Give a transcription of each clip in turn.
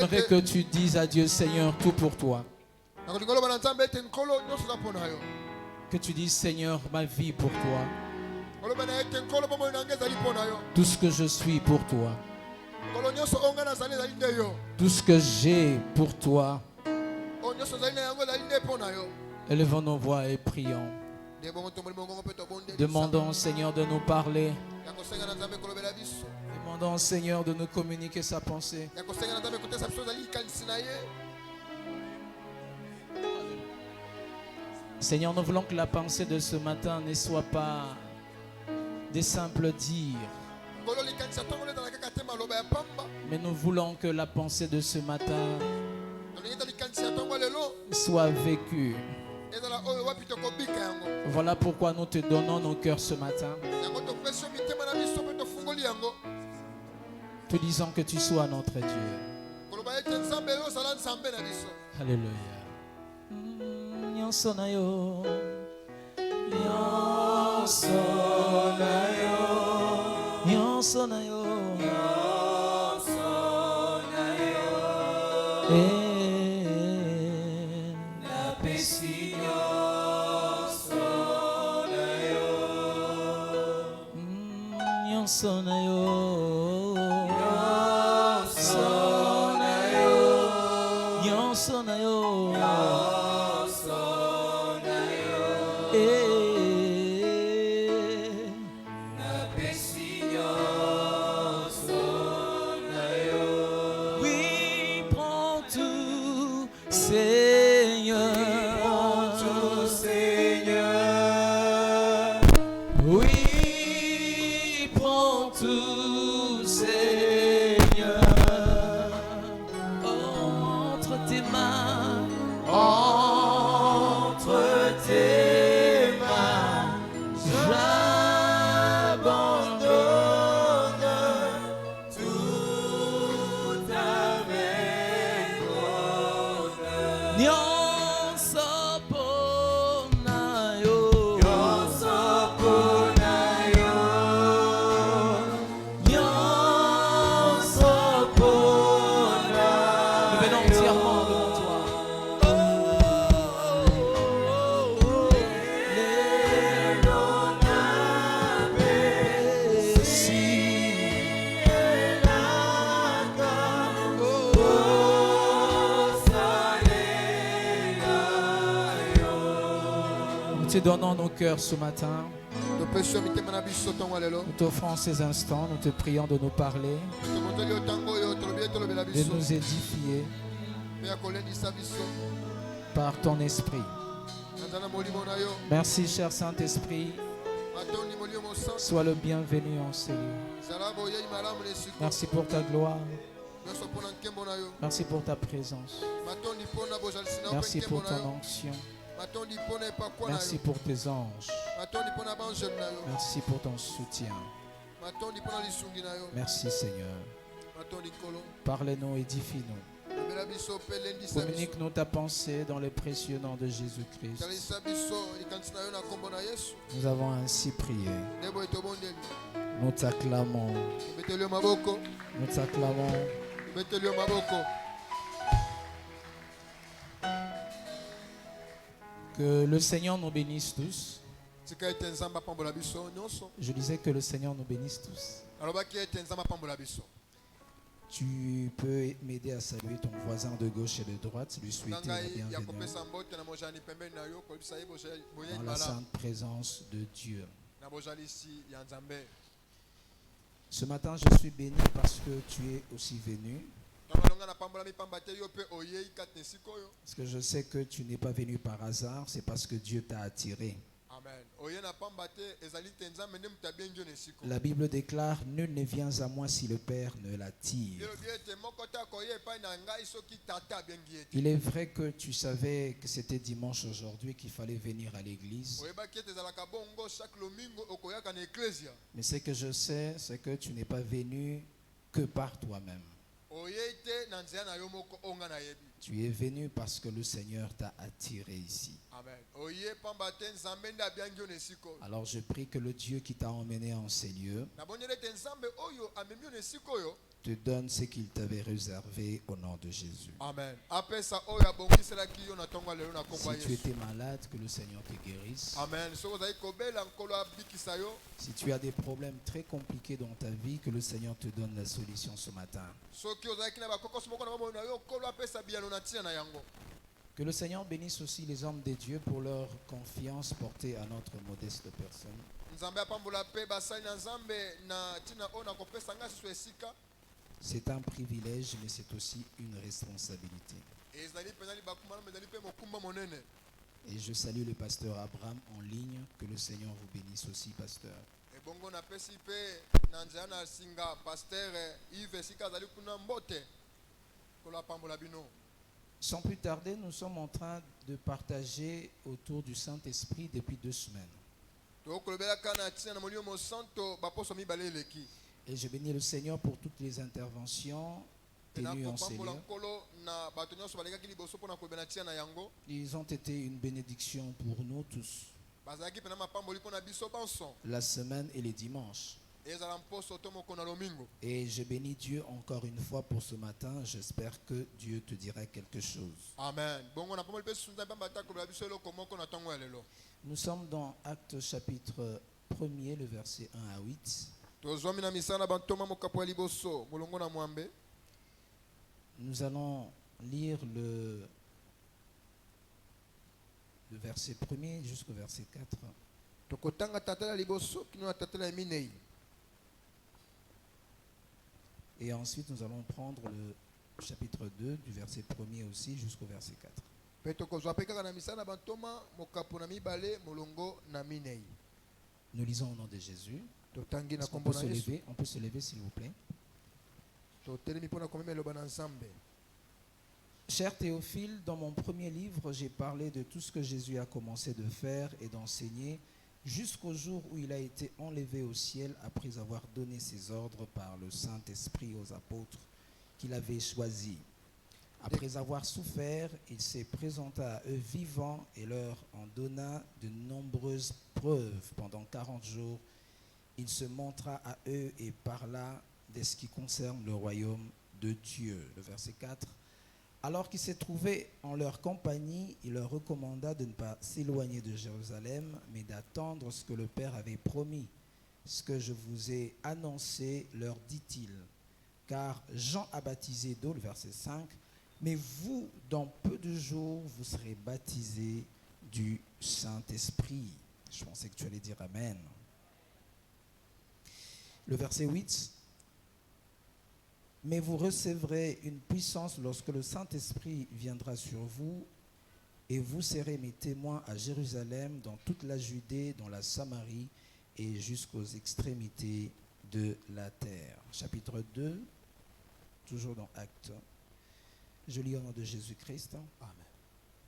J'aimerais que tu dises à Dieu, Seigneur, tout pour toi. Que tu dises, Seigneur, ma vie pour toi. Tout ce que je suis pour toi. Tout ce que j'ai pour toi. Élevons nos voix et prions. Demandons au Seigneur de nous parler. Demandons au Seigneur de nous communiquer sa pensée. Seigneur, nous voulons que la pensée de ce matin ne soit pas des simples dires. Mais nous voulons que la pensée de ce matin soit vécue. Voilà pourquoi nous te donnons nos cœurs ce matin. Te disons que tu sois notre Dieu. Alléluia. Nyonso na yo, nyonso na yo, nyonso na yo, nyonso na yo. Na pesi nyonso na yo, nyonso na yo, nyonso na yo, nyonso na yo. Nous te donnons nos cœurs ce matin. Nous t'offrons ces instants. Nous te prions de nous parler, de nous édifier par ton esprit. Merci, cher Saint-Esprit. Sois le bienvenu en ces lieux. Merci pour ta gloire. Merci pour ta présence. Merci pour ton onction. Merci pour tes anges. Merci pour ton soutien. Merci Seigneur. Parle-nous, édifie-nous. Communique-nous ta pensée dans le précieux nom de Jésus-Christ. Nous avons ainsi prié. Nous t'acclamons. Nous t'acclamons. Que le Seigneur nous bénisse tous. Je disais que le Seigneur nous bénisse tous. Tu peux m'aider à saluer ton voisin de gauche et de droite, lui souhaiter la bienvenue dans la sainte présence de Dieu. Ce matin, je suis béni parce que tu es aussi venu. Parce que je sais que tu n'es pas venu par hasard, c'est parce que Dieu t'a attiré. La Bible déclare: nul ne vient à moi si le Père ne l'attire. Il est vrai que tu savais que c'était dimanche aujourd'hui, qu'il fallait venir à l'église. Mais ce que je sais, c'est que tu n'es pas venu que par toi-même. Tu es venu parce que le Seigneur t'a attiré ici. Alors je prie que le Dieu qui t'a emmené en ces lieux te donne ce qu'il t'avait réservé au nom de Jésus. Amen. Si tu étais malade, que le Seigneur te guérisse. Amen. Si tu as des problèmes très compliqués dans ta vie, que le Seigneur te donne la solution ce matin. Que le Seigneur bénisse aussi les hommes de Dieu pour leur confiance portée à notre modeste personne. C'est un privilège, mais c'est aussi une responsabilité. Et je salue le pasteur Abraham en ligne. Que le Seigneur vous bénisse aussi, pasteur. Sans plus tarder, nous sommes en train de partager autour du Saint-Esprit depuis 2 semaines. Et je bénis le Seigneur pour toutes les interventions tenues en ces lieux. Ils ont été une bénédiction pour nous tous. La semaine et les dimanches. Et je bénis Dieu encore une fois pour ce matin. J'espère que Dieu te dira quelque chose. Amen. Nous sommes dans Actes chapitre 1er, le verset 1 à 8. Nous allons lire le verset 1er jusqu'au verset 4. Et ensuite, nous allons prendre le chapitre 2, du verset 1er aussi jusqu'au verset 4. Nous lisons au nom de Jésus. On peut se lever, s'il vous plaît. Cher Théophile, dans mon premier livre, j'ai parlé de tout ce que Jésus a commencé de faire et d'enseigner jusqu'au jour où il a été enlevé au ciel après avoir donné ses ordres par le Saint-Esprit aux apôtres qu'il avait choisis. Après avoir souffert, il s'est présenté à eux vivants et leur en donna de nombreuses preuves. Pendant 40 jours, il se montra à eux et parla de ce qui concerne le royaume de Dieu. Le verset 4. Alors qu'il s'est trouvé en leur compagnie, il leur recommanda de ne pas s'éloigner de Jérusalem, mais d'attendre ce que le Père avait promis. Ce que je vous ai annoncé, leur dit-il. Car Jean a baptisé d'eau, le verset 5, mais vous, dans peu de jours, vous serez baptisés du Saint-Esprit. Je pensais que tu allais dire Amen. Le verset 8. Mais vous recevrez une puissance lorsque le Saint-Esprit viendra sur vous, et vous serez mes témoins à Jérusalem, dans toute la Judée, dans la Samarie et jusqu'aux extrémités de la terre. Chapitre 2, toujours dans Actes. Je lis au nom de Jésus-Christ. Amen.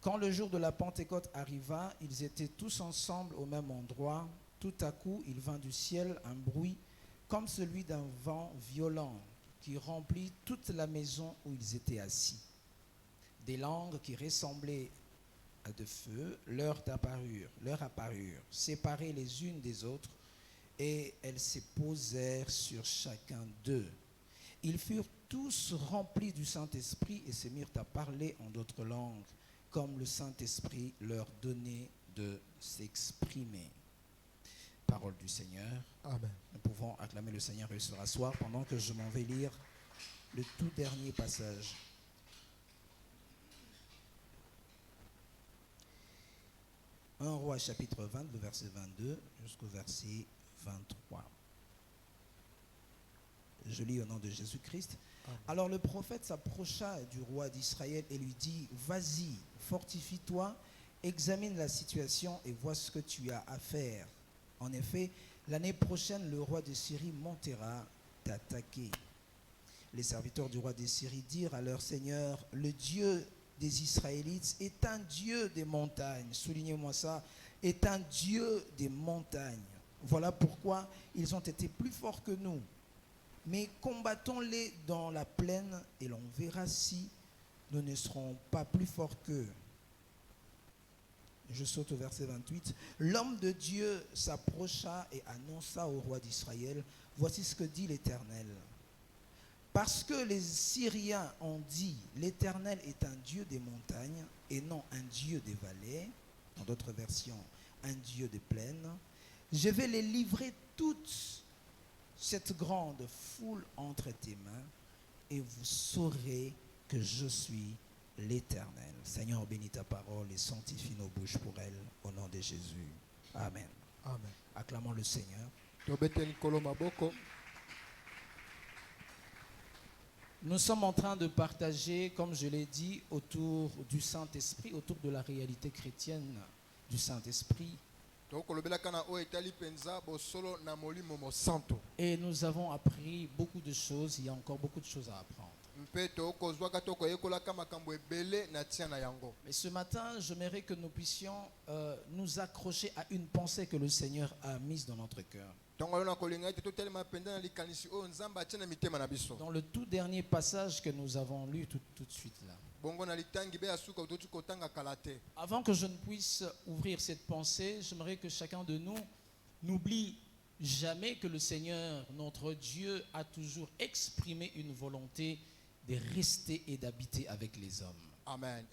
Quand le jour de la Pentecôte arriva, ils étaient tous ensemble au même endroit. Tout à coup, il vint du ciel un bruit comme celui d'un vent violent qui remplit toute la maison où ils étaient assis. Des langues qui ressemblaient à de feu leur apparurent, séparées les unes des autres, et elles se posèrent sur chacun d'eux. Ils furent tous remplis du Saint-Esprit et se mirent à parler en d'autres langues, comme le Saint-Esprit leur donnait de s'exprimer. Parole du Seigneur. Amen. Nous pouvons acclamer le Seigneur et se rasseoir pendant que je m'en vais lire le tout dernier passage. Un roi chapitre 20, le verset 22 jusqu'au verset 23. Je lis au nom de Jésus-Christ. Amen. Alors le prophète s'approcha du roi d'Israël et lui dit, vas-y, fortifie-toi, examine la situation et vois ce que tu as à faire. En effet, l'année prochaine, le roi de Syrie montera t'attaquer. Les serviteurs du roi de Syrie dirent à leur seigneur, le Dieu des Israélites est un Dieu des montagnes. Soulignez-moi ça, est un Dieu des montagnes. Voilà pourquoi ils ont été plus forts que nous. Mais combattons-les dans la plaine et l'on verra si nous ne serons pas plus forts qu'eux. Je saute au verset 28. L'homme de Dieu s'approcha et annonça au roi d'Israël, voici ce que dit l'Éternel. Parce que les Syriens ont dit, l'Éternel est un Dieu des montagnes et non un Dieu des vallées, dans d'autres versions, un Dieu des plaines, je vais les livrer toute cette grande foule entre tes mains et vous saurez que je suis l'Éternel. Seigneur, bénis ta parole et sanctifie nos bouches pour elle, au nom de Jésus. Amen. Amen. Acclamons le Seigneur. Nous sommes en train de partager, comme je l'ai dit, autour du Saint-Esprit, autour de la réalité chrétienne du Saint-Esprit. Et nous avons appris beaucoup de choses, il y a encore beaucoup de choses à apprendre. Mais ce matin, j'aimerais que nous puissions nous accrocher à une pensée que le Seigneur a mise dans notre cœur. Dans le tout dernier passage que nous avons lu tout de suite là. Avant que je ne puisse ouvrir cette pensée, j'aimerais que chacun de nous n'oublie jamais que le Seigneur, notre Dieu, a toujours exprimé une volonté de rester et d'habiter avec les hommes. Amen.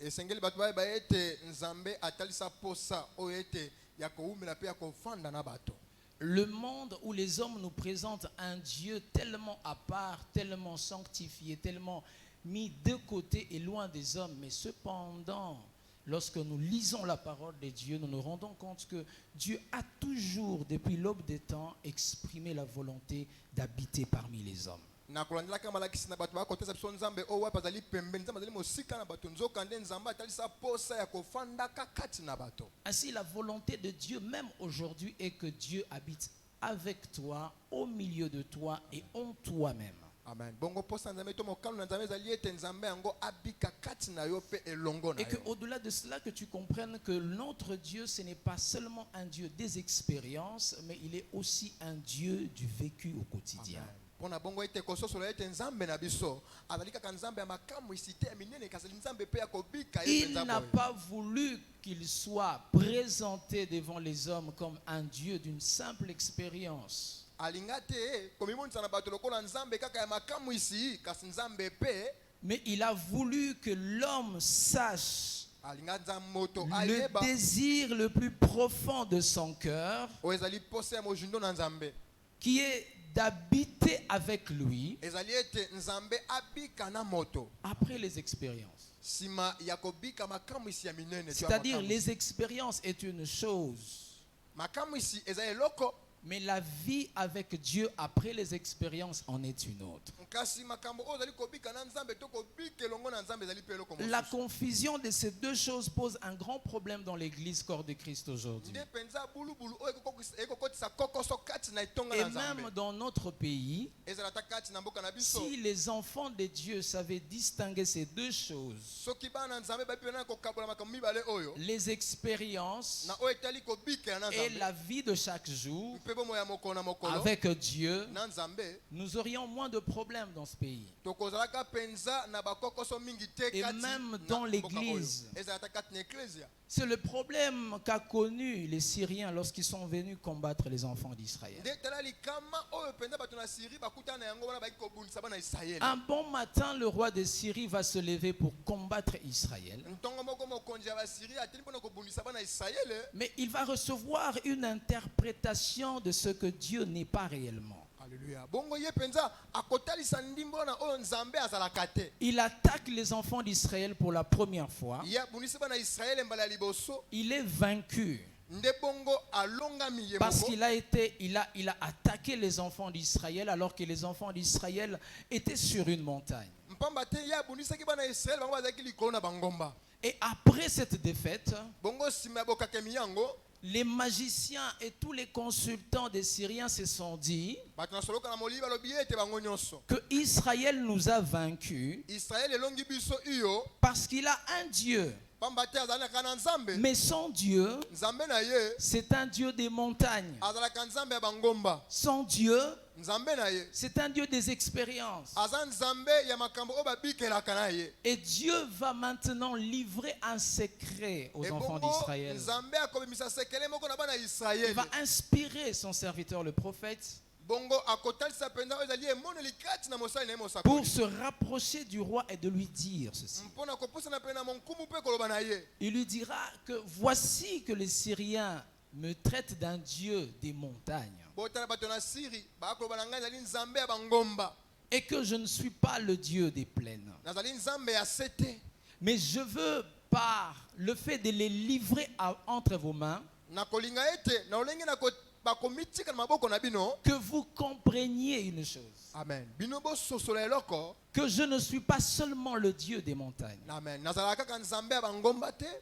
Le monde où les hommes nous présentent un Dieu tellement à part, tellement sanctifié, tellement mis de côté et loin des hommes. Mais cependant, lorsque nous lisons la parole de Dieu, nous nous rendons compte que Dieu a toujours, depuis l'aube des temps, exprimé la volonté d'habiter parmi les hommes. Ainsi, la volonté de Dieu, même aujourd'hui, est que Dieu habite avec toi, au milieu de toi et en toi-même. Amen. Et qu'au-delà de cela, que tu comprennes que notre Dieu, ce n'est pas seulement un Dieu des expériences, mais il est aussi un Dieu du vécu au quotidien. Amen. Il n'a pas voulu qu'il soit présenté devant les hommes comme un Dieu d'une simple expérience. Mais il a voulu que l'homme sache le désir le plus profond de son cœur, qui est d'habiter avec lui après les expériences. C'est-à-dire, les expériences est une chose, mais la vie avec Dieu après les expériences en est une autre. La confusion de ces deux choses pose un grand problème dans l'église corps de Christ aujourd'hui. Et même dans notre pays, si les enfants de Dieu savaient distinguer ces deux choses, les expériences et la vie de chaque jour avec Dieu, nous aurions moins de problèmes dans ce pays. Et même dans l'église. C'est le problème qu'a connu les Syriens lorsqu'ils sont venus combattre les enfants d'Israël. Un bon matin, le roi de Syrie va se lever pour combattre Israël. Mais il va recevoir une interprétation de ce que Dieu n'est pas réellement. Il attaque les enfants d'Israël pour la première fois. Il est vaincu. Parce qu'il a attaqué les enfants d'Israël alors que les enfants d'Israël étaient sur une montagne. Et après cette défaite, les magiciens et tous les consultants des Syriens se sont dit que Israël nous a vaincus parce qu'il a un Dieu. Mais son Dieu, c'est un Dieu des montagnes. Son Dieu, c'est un Dieu des expériences. Et Dieu va maintenant livrer un secret aux enfants d'Israël. Il va inspirer son serviteur le prophète pour se rapprocher du roi et de lui dire ceci. Il lui dira que voici que les Syriens me traitent d'un dieu des montagnes et que je ne suis pas le Dieu des plaines. Mais je veux, par le fait de les livrer entre vos mains, que vous compreniez une chose. Amen. Que je ne suis pas seulement le Dieu des montagnes. Amen.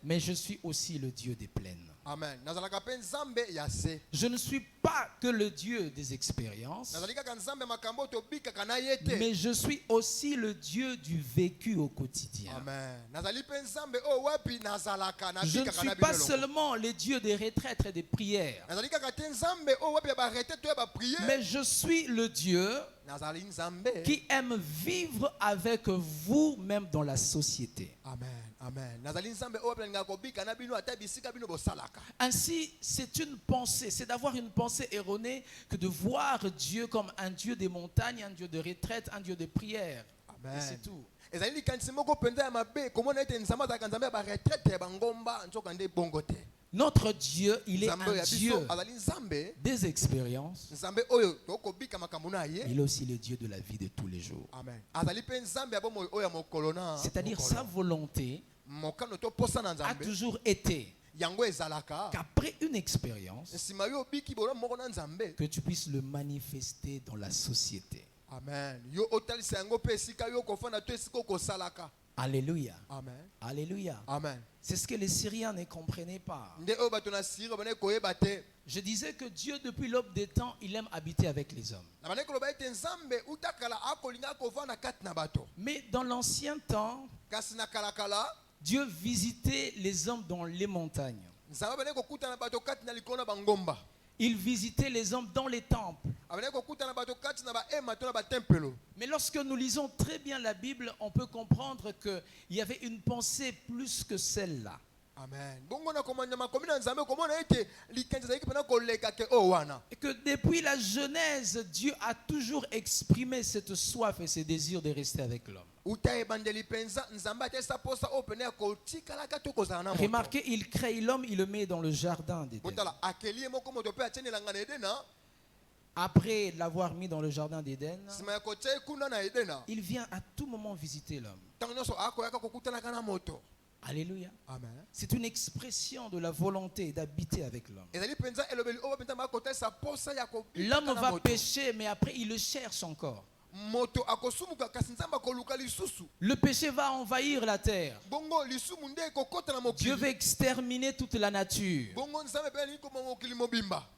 Mais je suis aussi le Dieu des plaines. Amen. Je ne suis pas que le Dieu des expériences, mais je suis aussi le Dieu du vécu au quotidien. Amen. Je ne suis pas seulement le Dieu des retraites et des prières, mais je suis le Dieu qui aime vivre avec vous même dans la société. Amen. Amen. Ainsi, c'est une pensée, c'est d'avoir une pensée erronée que de voir Dieu comme un Dieu des montagnes, un Dieu de retraite, un Dieu de prière. Amen. Et c'est tout. Notre Dieu, il est un Dieu des expériences. Il est aussi le Dieu de la vie de tous les jours. C'est-à-dire sa volonté a toujours été qu'après une expérience, que tu puisses le manifester dans la société. Amen. Alléluia. Amen. Alléluia. Amen. C'est ce que les Syriens ne comprenaient pas. Je disais que Dieu, depuis l'aube des temps, il aime habiter avec les hommes. Mais dans l'ancien temps, Dieu visitait les hommes dans les montagnes. Il visitait les hommes dans les temples. Mais lorsque nous lisons très bien la Bible, on peut comprendre qu'il y avait une pensée plus que celle-là. Amen. Et que depuis la Genèse, Dieu a toujours exprimé cette soif et ce désir de rester avec l'homme. Remarquez, il crée l'homme, il le met dans le jardin d'Éden. Après l'avoir mis dans le jardin d'Éden, il vient à tout moment visiter l'homme. Alléluia. Amen. C'est une expression de la volonté d'habiter avec l'homme. L'homme va pécher, mais après il le cherche encore. Le péché va envahir la terre. Dieu veut exterminer toute la nature.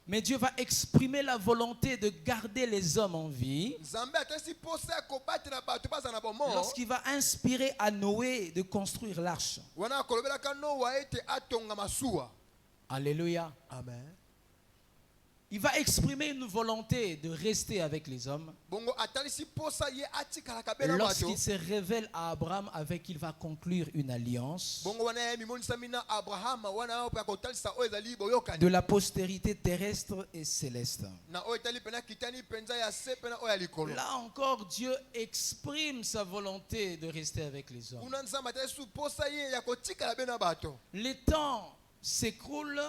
Mais Dieu va exprimer la volonté de garder les hommes en vie lorsqu'il va inspirer à Noé de construire l'arche. Alléluia. Amen. Il va exprimer une volonté de rester avec les hommes. Lorsqu'il se révèle à Abraham avec qui il va conclure une alliance de la postérité terrestre et céleste. Là encore, Dieu exprime sa volonté de rester avec les hommes. Les temps s'écoulent.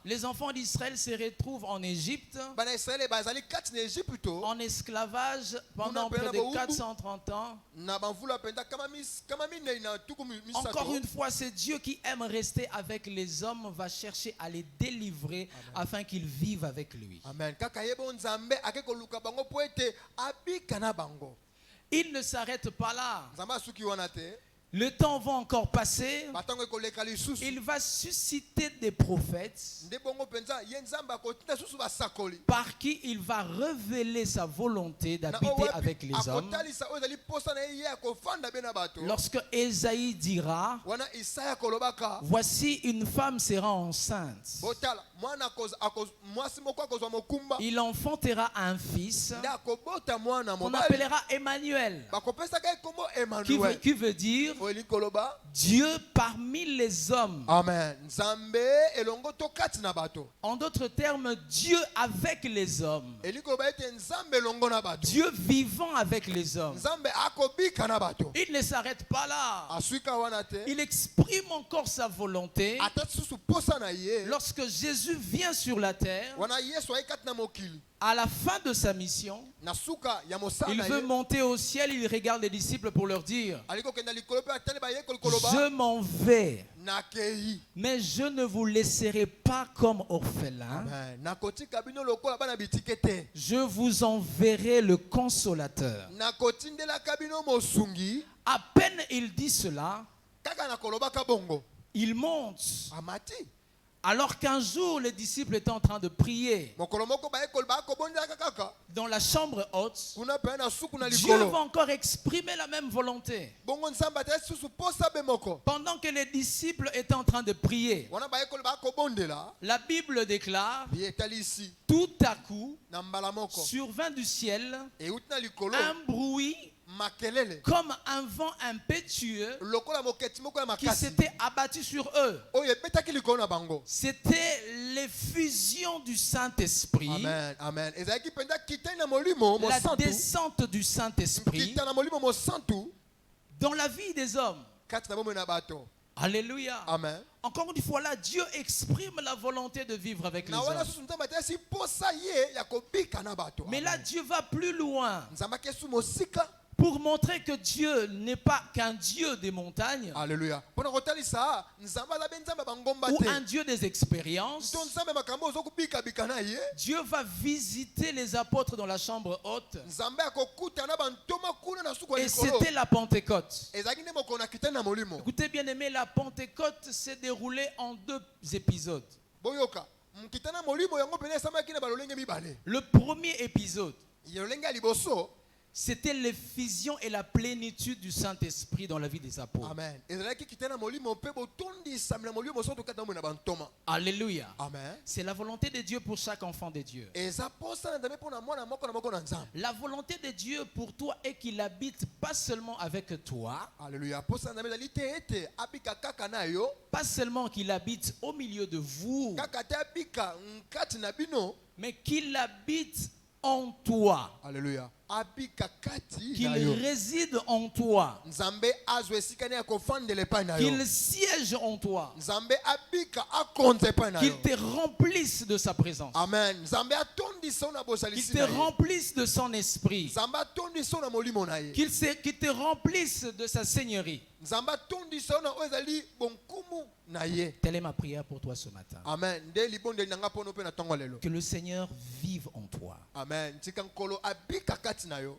Les enfants d'Israël se retrouvent en Égypte, en esclavage pendant près de 430 ans. Encore une fois, c'est Dieu qui aime rester avec les hommes, va chercher à les délivrer. Amen. Afin qu'ils vivent avec lui. Amen. Il ne s'arrête pas là. Le temps va encore passer. Il va susciter des prophètes par qui il va révéler sa volonté d'habiter avec les hommes. Lorsque Ésaïe dira, voici une femme sera enceinte. Il enfantera un fils qu'on appellera Emmanuel. Qui veut dire Dieu parmi les hommes. Amen. En d'autres termes, Dieu avec les hommes. Dieu vivant avec les hommes. Il ne s'arrête pas là. Il exprime encore sa volonté. Lorsque Jésus vient sur la terre, à la fin de sa mission, il veut monter au ciel. Il regarde les disciples pour leur dire: je m'en vais, mais je ne vous laisserai pas comme orphelins. Je vous enverrai le consolateur. À peine il dit cela, il monte. Alors qu'un jour, les disciples étaient en train de prier dans la chambre haute, Dieu va encore exprimer la même volonté. Pendant que les disciples étaient en train de prier, la Bible déclare: tout à coup, survint du ciel un bruit comme un vent impétueux qui s'était abattu sur eux. C'était l'effusion du Saint-Esprit. Amen. Amen. La descente du Saint-Esprit dans la vie des hommes. Alléluia. Amen. Encore une fois là, Dieu exprime la volonté de vivre avec les hommes. Mais là, Dieu va plus loin pour montrer que Dieu n'est pas qu'un Dieu des montagnes. Alléluia. Ou un Dieu des expériences. Dieu va visiter les apôtres dans la chambre haute. Et c'était la Pentecôte. Écoutez bien aimé, la Pentecôte s'est déroulée en 2 épisodes. Le premier épisode, c'était l'effusion et la plénitude du Saint-Esprit dans la vie des apôtres. Amen. Alléluia. Amen. C'est la volonté de Dieu pour chaque enfant de Dieu. La volonté de Dieu pour toi est qu'il habite pas seulement avec toi. Alléluia. Pas seulement qu'il habite au milieu de vous, mais qu'il habite en toi. Alléluia. Qu'il réside en toi. Qu'il siège en toi. Qu'il te remplisse de sa présence. Amen. Qu'il te remplisse de son esprit. Qu'il te remplisse de sa seigneurie. Telle est ma prière pour toi ce matin. Amen. Que le Seigneur vive en toi. Amen.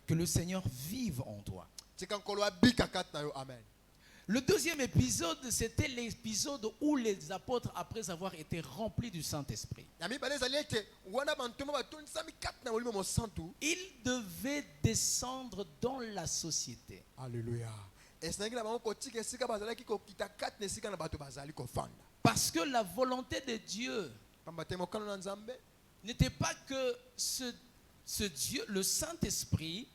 Que le Seigneur vive en toi. Amen. Le deuxième épisode, c'était l'épisode où les apôtres, après avoir été remplis du Saint-Esprit, ils devaient descendre dans la société. Alléluia. Parce que la volonté de Dieu n'était pas que ce Dieu, le Saint-Esprit,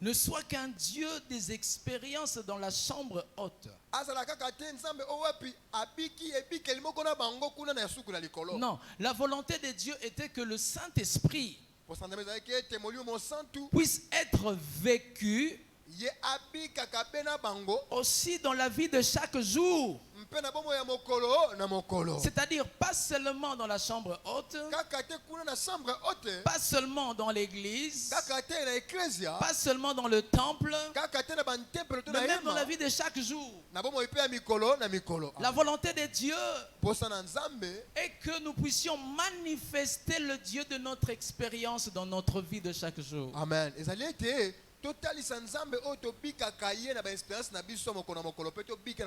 ne soit qu'un Dieu des expériences dans la chambre haute. Non, la volonté de Dieu était que le Saint-Esprit puisse être vécu aussi dans la vie de chaque jour. C'est-à-dire pas seulement dans la chambre haute, pas seulement dans l'église, pas seulement dans le temple, mais même dans la vie de chaque jour. La volonté de Dieu est que nous puissions manifester le Dieu de notre expérience dans notre vie de chaque jour. Amen.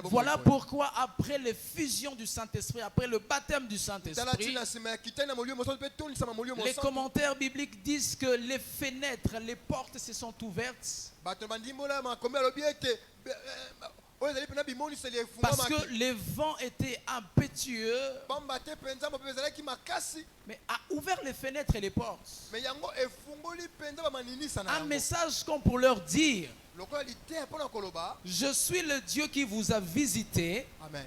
Voilà pourquoi après l'effusion du Saint-Esprit, après le baptême du Saint-Esprit, les commentaires bibliques disent que les fenêtres, les portes se sont ouvertes. Parce que les vents étaient impétueux, mais a ouvert les fenêtres et les portes. Un message comme pour leur dire Je suis le Dieu qui vous a visité. Amen.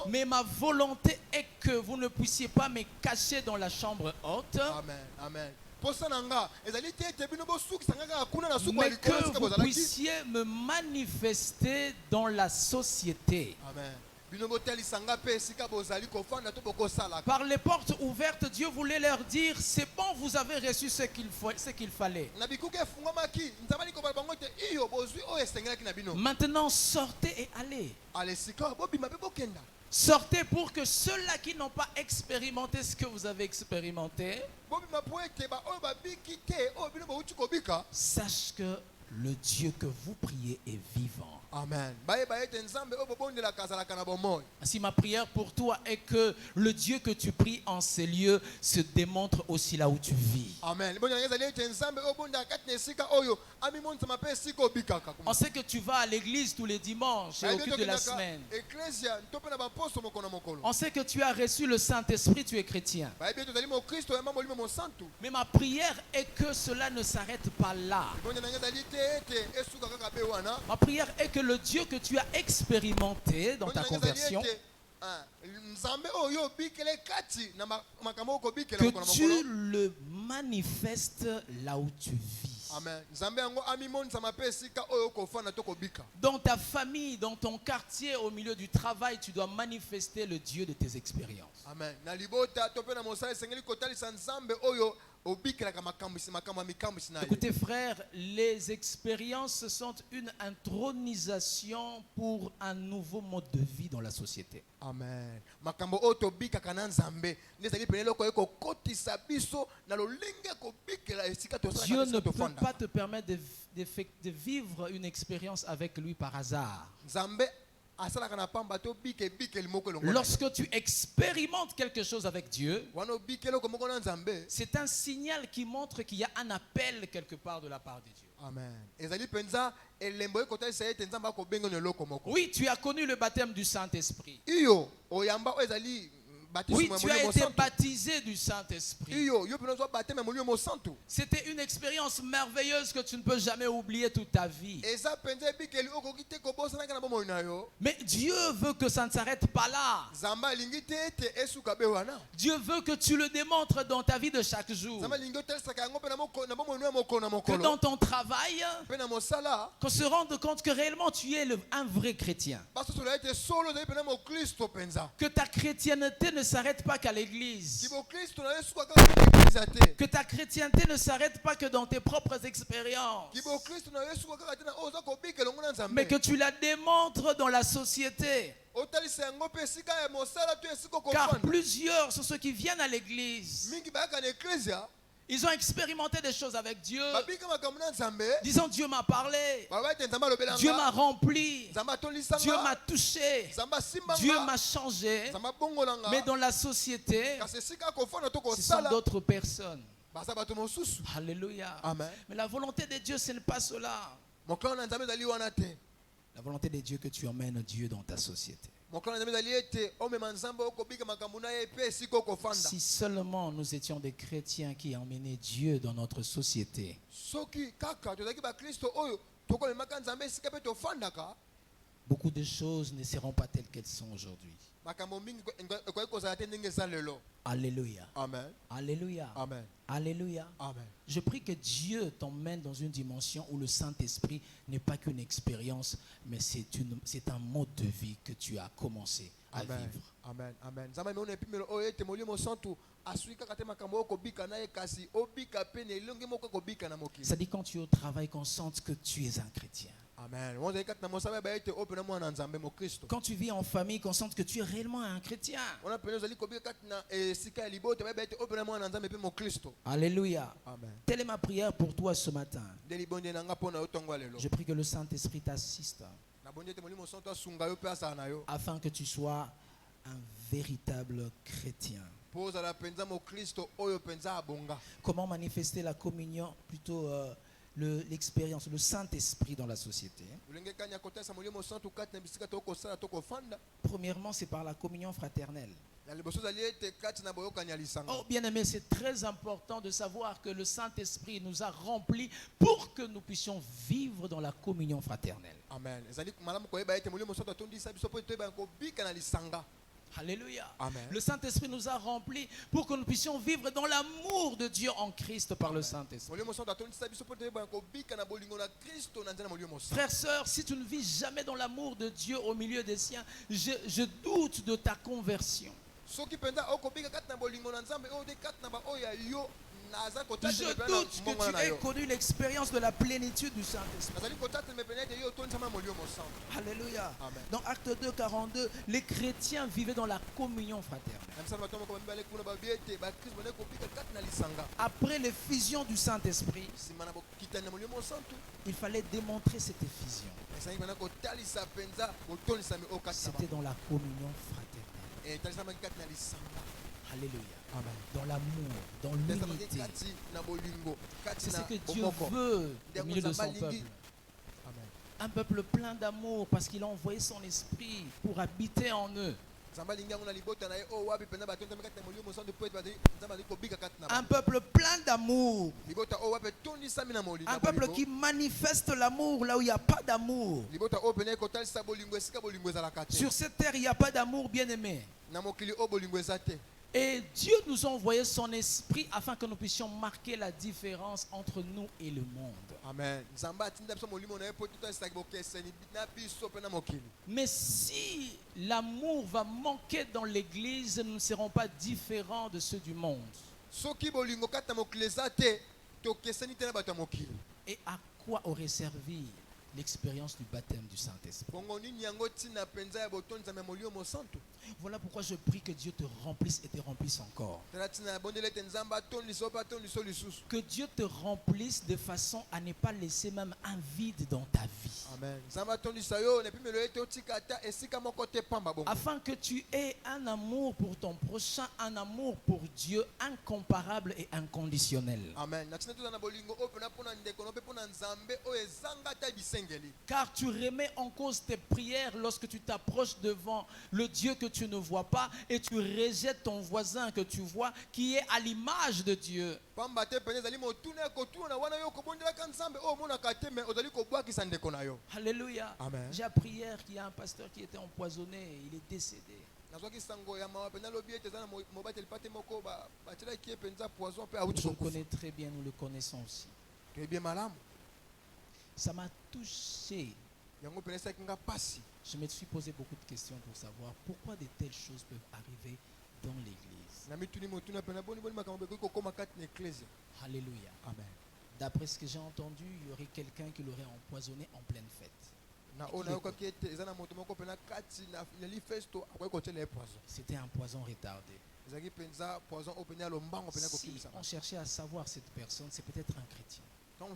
Mais ma volonté est que vous ne puissiez pas me cacher dans la chambre haute. Amen. Amen. Mais que vous puissiez me manifester dans la société. Amen. Par les portes ouvertes, Dieu voulait leur dire, c'est bon, vous avez reçu ce qu'il fallait. Maintenant, sortez et allez. Sortez pour que ceux-là qui n'ont pas expérimenté ce que vous avez expérimenté sachent que le Dieu que vous priez est vivant. Amen. Ainsi, ma prière pour toi est que le Dieu que tu pries en ces lieux se démontre aussi là où tu vis. Amen. On sait que tu vas à l'église tous les dimanches et au cours de la semaine. On sait que tu as reçu le Saint-Esprit, tu es chrétien. Mais ma prière est que cela ne s'arrête pas là. Ma prière est que le Dieu que tu as expérimenté dans ta conversion, que tu le manifestes là où tu vis. Amen. Dans ta famille, dans ton quartier, au milieu du travail, tu dois manifester le Dieu de tes expériences. Amen. Écoutez frères, les expériences sont une intronisation pour un nouveau mode de vie dans la société. Amen. Dieu ne peut pas te permettre de vivre une expérience avec lui par hasard. Lorsque tu expérimentes quelque chose avec Dieu, c'est un signal qui montre qu'il y a un appel quelque part de la part de Dieu. Amen. Oui, tu as connu le baptême du Saint-Esprit. Oui, tu as été baptisé du Saint-Esprit. C'était une expérience merveilleuse que tu ne peux jamais oublier toute ta vie. Mais Dieu veut que ça ne s'arrête pas là. Dieu veut que tu le démontres dans ta vie de chaque jour. Que dans ton travail, qu'on se rende compte que réellement tu es un vrai chrétien. Que ta chrétienté ne s'arrête pas qu'à l'église. Que ta chrétienté ne s'arrête pas que dans tes propres expériences. Mais que tu la démontres dans la société. Car plusieurs sont ceux qui viennent à l'église. Ils ont expérimenté des choses avec Dieu. Disons, Dieu m'a parlé. Dieu m'a rempli. Dieu m'a touché. Dieu m'a changé. Mais dans la société, ce sont d'autres personnes. Alléluia. Amen. Mais la volonté de Dieu, ce n'est pas cela. La volonté de Dieu que tu emmènes Dieu dans ta société. Si seulement nous étions des chrétiens qui emmenaient Dieu dans notre société, beaucoup de choses ne seront pas telles qu'elles sont aujourd'hui. Alléluia. Amen. Alléluia. Amen. Alléluia. Amen. Je prie que Dieu t'emmène dans une dimension où le Saint-Esprit n'est pas qu'une expérience, mais c'est un mode de vie que tu as commencé à vivre. Amen. Amen. Ça dit quand tu es au travail qu'on sente que tu es un chrétien. Amen. Quand tu vis en famille, qu'on sente que tu es réellement un chrétien. Alléluia. Amen. Telle est ma prière pour toi ce matin. Je prie que le Saint-Esprit t'assiste afin que tu sois un véritable chrétien. Comment manifester la communion, plutôt l'expérience, le Saint-Esprit dans la société? Premièrement, c'est par la communion fraternelle. Oh, bien-aimé, c'est très important de savoir que le Saint-Esprit nous a remplis pour que nous puissions vivre dans la communion fraternelle. Amen. Alléluia. Amen. Le Saint-Esprit nous a remplis pour que nous puissions vivre dans l'amour de Dieu en Christ par le Saint-Esprit. Frères, sœurs, si tu ne vis jamais dans l'amour de Dieu au milieu des siens, je doute de ta conversion. Je doute que tu aies connu l'expérience de la plénitude du Saint-Esprit. Alléluia. Amen. Dans Acte 2, 42, les chrétiens vivaient dans la communion fraternelle. Après l'effusion du Saint-Esprit, il fallait démontrer cette effusion. C'était dans la communion fraternelle. Alléluia. Amen. Dans l'amour, dans l'unité. C'est ce que Dieu veut au milieu de son peuple. Amen. Un peuple plein d'amour parce qu'il a envoyé son esprit pour habiter en eux. Un peuple plein d'amour. Un peuple qui manifeste l'amour là où il n'y a pas d'amour. Sur cette terre, il n'y a pas d'amour, bien-aimé. Et Dieu nous a envoyé son esprit afin que nous puissions marquer la différence entre nous et le monde. Amen. Mais si l'amour va manquer dans l'église, nous ne serons pas différents de ceux du monde. Et à quoi aurait servi l'expérience du baptême du Saint-Esprit? Voilà pourquoi je prie que Dieu te remplisse et te remplisse encore. Que Dieu te remplisse de façon à ne pas laisser même un vide dans ta vie. Amen. Afin que tu aies un amour pour ton prochain, un amour pour Dieu incomparable et inconditionnel. Amen. Car tu remets en cause tes prières lorsque tu t'approches devant le Dieu que tu ne vois pas et tu rejettes ton voisin que tu vois qui est à l'image de Dieu. Alléluia. Amen. J'ai appris hier qu'il y a un pasteur qui était empoisonné et il est décédé. Je connais très bien, nous le connaissons aussi. Ça m'a touché. Je me suis posé beaucoup de questions pour savoir pourquoi de telles choses peuvent arriver dans l'église. Alléluia. Amen. D'après ce que j'ai entendu, il y aurait quelqu'un qui l'aurait empoisonné en pleine fête. C'était un poison retardé. Si on cherchait à savoir cette personne, c'est peut-être un chrétien. On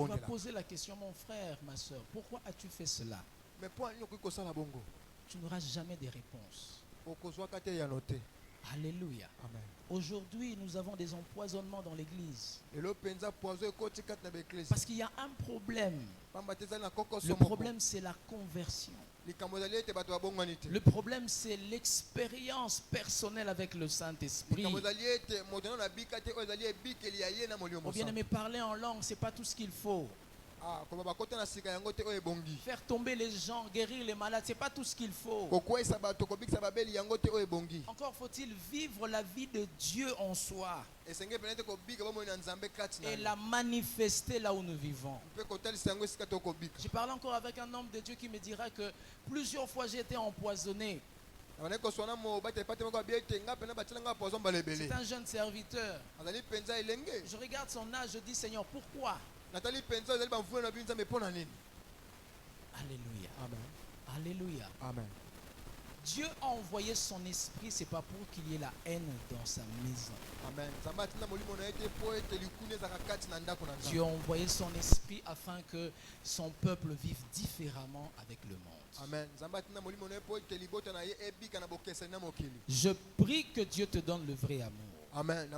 va poser la question, mon frère, ma soeur, pourquoi as-tu fait cela? Tu n'auras jamais de réponse. Alléluia. Amen. Aujourd'hui, nous avons des empoisonnements dans l'église. Parce qu'il y a un problème. Le problème, c'est la conversion. Le problème, c'est l'expérience personnelle avec le Saint-Esprit. Oh, bien-aimé, parler en langue, ce n'est pas tout ce qu'il faut. Faire tomber les gens, guérir les malades, ce n'est pas tout ce qu'il faut. Encore faut-il vivre la vie de Dieu en soi et la manifester là où nous vivons. Je parle encore avec un homme de Dieu qui me dira que plusieurs fois j'ai été empoisonné. C'est un jeune serviteur. Je regarde son âge, je dis Seigneur, pourquoi? Alléluia. Amen. Alléluia. Amen. Dieu a envoyé son esprit, c'est pas pour qu'il y ait la haine dans sa maison. Amen. Dieu a envoyé son esprit afin que son peuple vive différemment avec le monde. Amen. Je prie que Dieu te donne le vrai amour. Amen.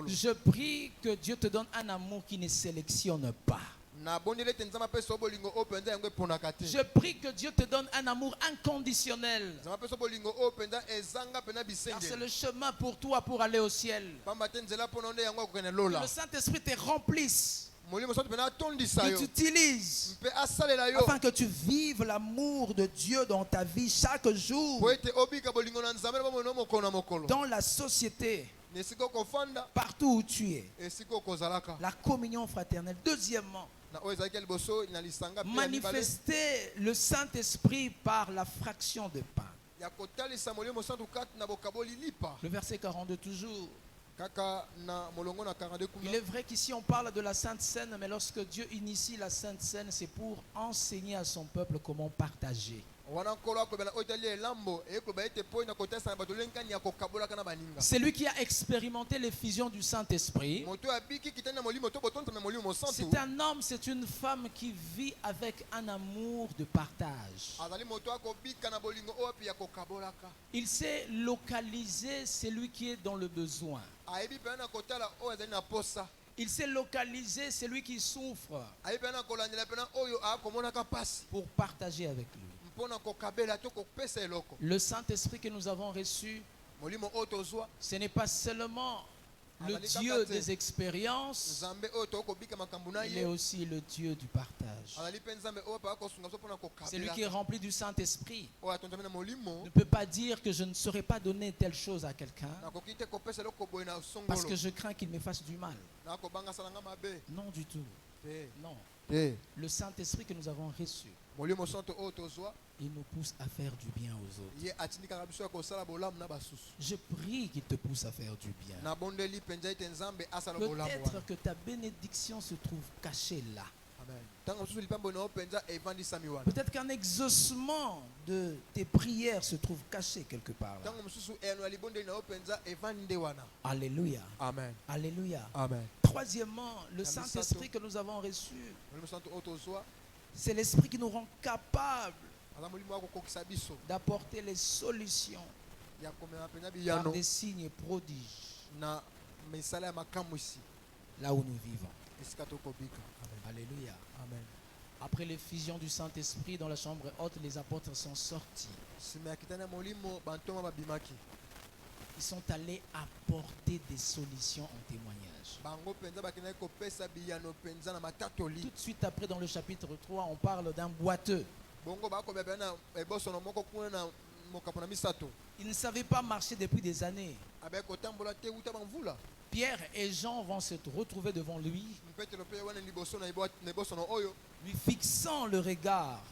Je prie que Dieu te donne un amour qui ne sélectionne pas. Je prie que Dieu te donne un amour inconditionnel. Car c'est le chemin pour toi pour aller au ciel. Que le Saint-Esprit te remplisse. Qu'il t'utilise afin que tu vives l'amour de Dieu dans ta vie chaque jour, dans la société, partout où tu es. La communion fraternelle. Deuxièmement, manifester le Saint-Esprit par la fraction de pain. Le verset 42 toujours. Il est vrai qu'ici on parle de la Sainte Seine, mais lorsque Dieu initie la Sainte Seine, c'est pour enseigner à son peuple comment partager. C'est lui qui a expérimenté l'effusion du Saint-Esprit. C'est un homme, c'est une femme qui vit avec un amour de partage. Il sait localiser celui qui est dans le besoin. Il sait localiser celui qui souffre pour partager avec lui. Le Saint-Esprit que nous avons reçu, ce n'est pas seulement le Dieu des expériences, il est aussi le Dieu du partage. Celui qui est rempli du Saint-Esprit ne peut pas dire que je ne saurais pas donner telle chose à quelqu'un parce que je crains qu'il me fasse du mal. Non du tout. Non. Le Saint-Esprit que nous avons reçu, il nous pousse à faire du bien aux autres. Je prie qu'il te pousse à faire du bien. Peut-être que ta bénédiction se trouve cachée là. Peut-être qu'un exaucement de tes prières se trouve caché quelque part là. Alléluia. Amen. Alléluia. Amen. Troisièmement, le Saint-Esprit que nous avons reçu, c'est l'Esprit qui nous rend capables d'apporter les solutions par des signes et prodiges là où nous vivons. Alléluia. Amen. Après l'effusion du Saint-Esprit dans la chambre haute, les apôtres sont sortis. Ils sont allés apporter des solutions en témoignage. Tout de suite après, dans le chapitre 3, on parle d'un boiteux. Il ne savait pas marcher depuis des années. Pierre et Jean vont se retrouver devant lui, lui fixant le regard.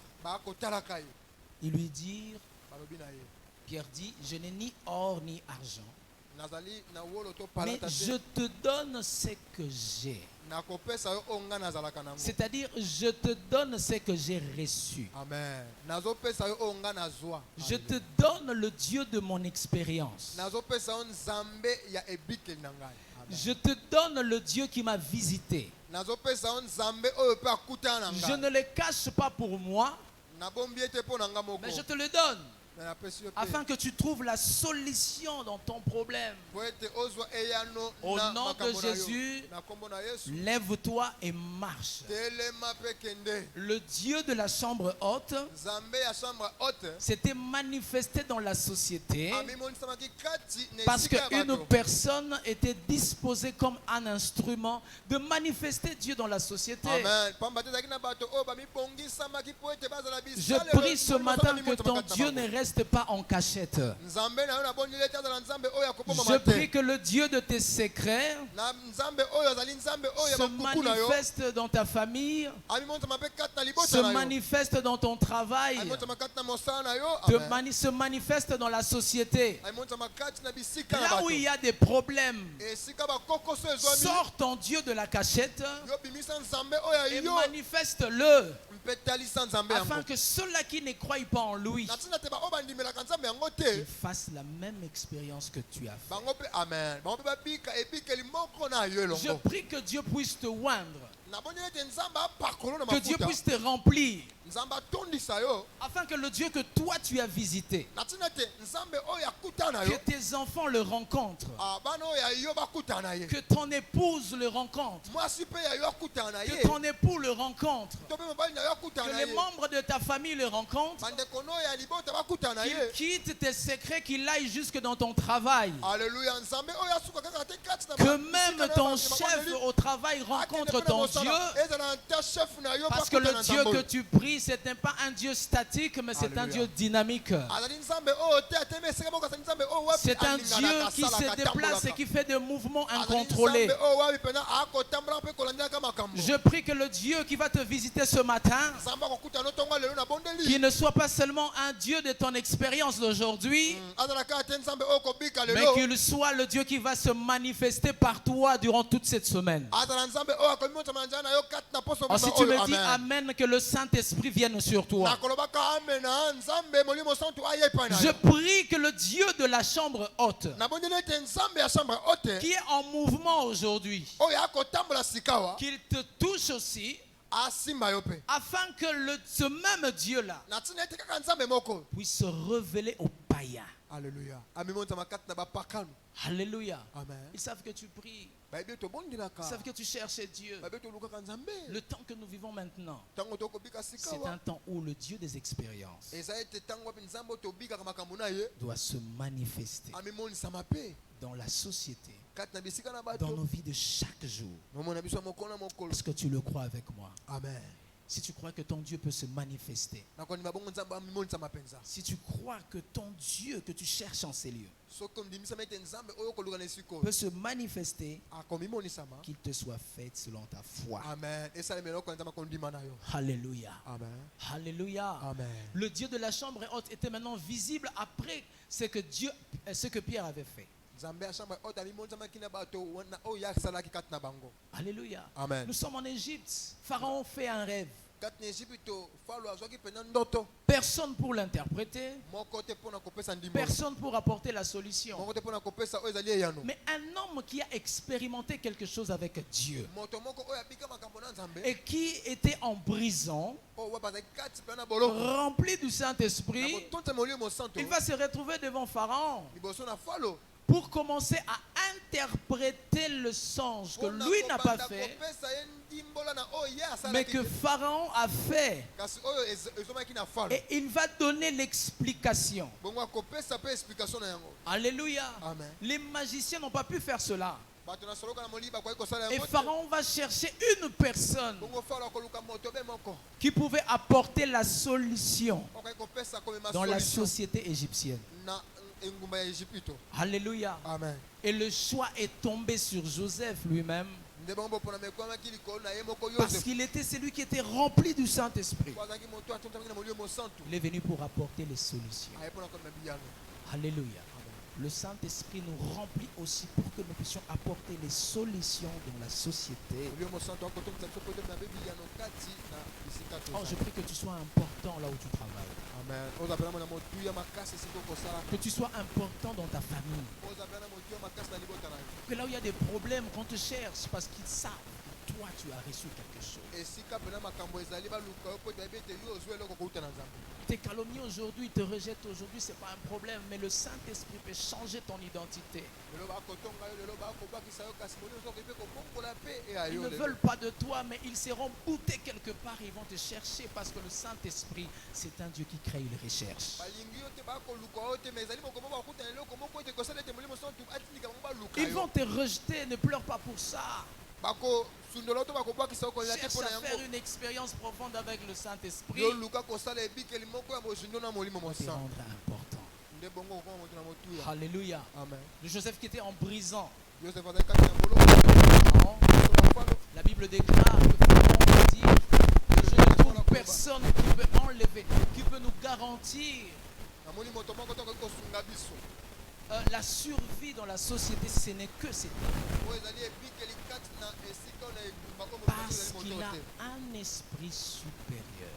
Ils lui dirent, Pierre dit, je n'ai ni or ni argent, mais je te donne ce que j'ai. C'est-à-dire, je te donne ce que j'ai reçu. Amen. Je te donne le Dieu de mon expérience. Je te donne le Dieu qui m'a visité. Je ne le cache pas pour moi, mais je te le donne. Afin que tu trouves la solution dans ton problème. Au nom de Jésus, lève-toi et marche. Le Dieu de la chambre haute s'était manifesté dans la société parce qu'une personne était disposée comme un instrument de manifester Dieu dans la société. Je prie ce matin que ton Dieu ne reste pas en cachette. Je prie que le Dieu de tes secrets se manifeste dans ta famille, se manifeste dans ton travail, se manifeste dans la société. Là où il y a des problèmes, sors ton Dieu de la cachette et manifeste-le, afin que ceux-là qui ne croient pas en lui, ils fassent la même expérience que tu as fait. Je prie que Dieu puisse te oindre, que Dieu puisse te remplir, afin que le Dieu que toi tu as visité, que tes enfants le rencontrent, que ton épouse le rencontre, que ton époux le rencontre, que les membres de ta famille le rencontrent, qu'il quitte tes secrets, qu'il aille jusque dans ton travail. Que même ton chef au travail rencontre ton Dieu. Parce que le Dieu que tu pries, ce n'est pas un Dieu statique, mais c'est un Dieu dynamique. C'est un Dieu qui se déplace et qui fait des mouvements incontrôlés. Je prie que le Dieu qui va te visiter ce matin, qu'il ne soit pas seulement un Dieu de ton expérience d'aujourd'hui, mais qu'il soit le Dieu qui va se manifester par toi durant toute cette semaine. Alors, si tu me dis Amen, que le Saint-Esprit vienne sur toi. Je prie que le Dieu de la chambre haute, qui est en mouvement aujourd'hui, qu'il te touche aussi, afin que ce même Dieu-là puisse se révéler aux païens. Alléluia. Alléluia. Amen. Ils savent que tu pries. Ils savent que tu cherches Dieu. Le temps que nous vivons maintenant, c'est un temps où le Dieu des expériences doit se manifester dans la société, dans nos vies de chaque jour. Est-ce que tu le crois avec moi? Amen. Si tu crois que ton Dieu peut se manifester, si tu crois que ton Dieu que tu cherches en ces lieux peut se manifester, qu'il te soit fait selon ta foi. Amen. Alléluia. Amen. Alléluia. Amen. Le Dieu de la chambre haute était maintenant visible après ce que Pierre avait fait. Alléluia. Amen. Nous sommes en Égypte. Pharaon fait un rêve. Personne pour l'interpréter. Personne pour apporter la solution. Mais un homme qui a expérimenté quelque chose avec Dieu et qui était en prison, rempli du Saint-Esprit, il va se retrouver devant Pharaon pour commencer à interpréter le songe que lui n'a pas fait, mais que Pharaon a fait. Et il va donner l'explication. Alléluia. Amen. Les magiciens n'ont pas pu faire cela. Et Pharaon va chercher une personne qui pouvait apporter la solution dans la société égyptienne. Alléluia. Amen. Et le choix est tombé sur Joseph lui-même, parce qu'il était celui qui était rempli du Saint-Esprit. Il est venu pour apporter les solutions. Alléluia. Le Saint-Esprit nous remplit aussi pour que nous puissions apporter les solutions dans la société. Oh, je prie que tu sois important là où tu travailles. Amen. Que tu sois important dans ta famille. Que là où il y a des problèmes, qu'on te cherche parce qu'ils savent que toi tu as reçu quelque chose. T'es calomnié aujourd'hui, te rejettent aujourd'hui, c'est pas un problème, mais le Saint-Esprit peut changer ton identité. Ils ne veulent pas de toi, mais ils seront boutés quelque part et ils vont te chercher parce que le Saint-Esprit, c'est un Dieu qui crée une recherche. Ils vont te rejeter, ne pleure pas pour ça. Cherche à faire une expérience profonde avec le Saint-Esprit. Te rendre important. Alléluia. Amen. Le Joseph qui était en prison. La Bible déclare que Pharaon dit que je ne trouve personne qui peut enlever, qui peut nous garantir la survie dans la société. Ce n'est que cet homme. Parce qu'il a un esprit supérieur.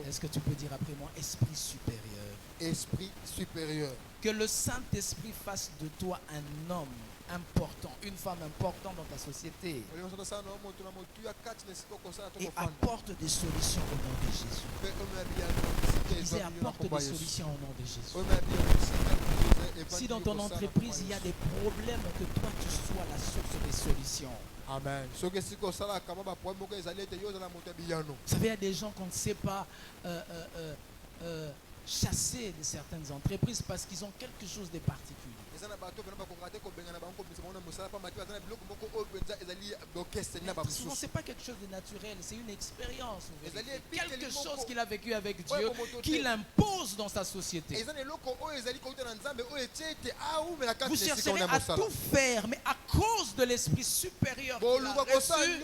Est-ce que tu peux dire après moi, esprit supérieur? Esprit supérieur. Que le Saint-Esprit fasse de toi un homme important, une femme importante dans ta société. Et apporte des solutions au nom de Jésus. Disais, apporte des solutions au nom de Jésus. Si dans ton entreprise il y a des problèmes, que toi tu sois la source des solutions. Amen. Vous savez, il y a des gens qu'on ne sait pas chasser de certaines entreprises parce qu'ils ont quelque chose de particulier. Souvent, ce n'est pas quelque chose de naturel, c'est une expérience. Quelque chose qu'il a vécu avec Dieu, qu'il impose dans sa société. Vous chercherez à tout faire, mais à cause de l'esprit supérieur qu'il a reçu,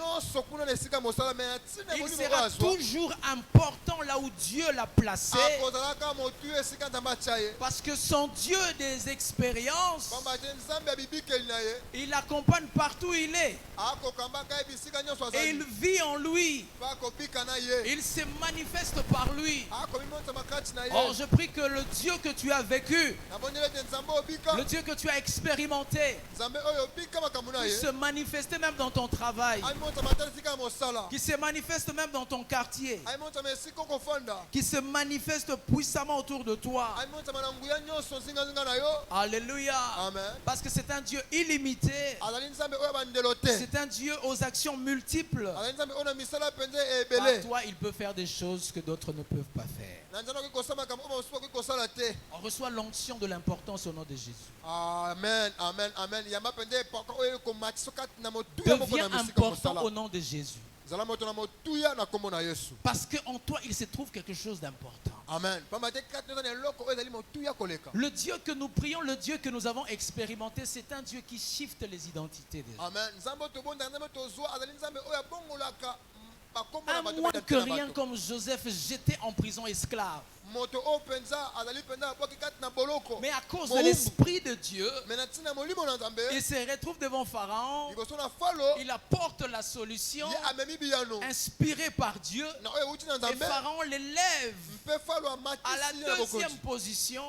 il sera toujours important là où Dieu l'a placé. Parce que son Dieu des expériences, il accompagne partout où il est. Et il vit en lui. Il se manifeste par lui. Oh, je prie que le Dieu que tu as vécu, le Dieu que tu as expérimenté, puisse se manifester même dans ton travail, qui se manifeste même dans ton quartier, qui se manifeste puissamment autour de toi. Alléluia. Amen. Parce que c'est un Dieu illimité. C'est un Dieu aux actions multiples. Par toi, il peut faire des choses que d'autres ne peuvent pas faire. On reçoit l'onction de l'importance au nom de Jésus. Amen. Amen. Amen. Deviens important au nom de Jésus. Parce qu'en toi, il se trouve quelque chose d'important. Amen. Le Dieu que nous prions, le Dieu que nous avons expérimenté, c'est un Dieu qui shift les identités des gens. Amen. À moins que rien comme Joseph jeté en prison esclave. Mais à cause de l'Esprit de Dieu, il se retrouve devant Pharaon. Il apporte la solution inspirée par Dieu. Et Pharaon l'élève à la deuxième position.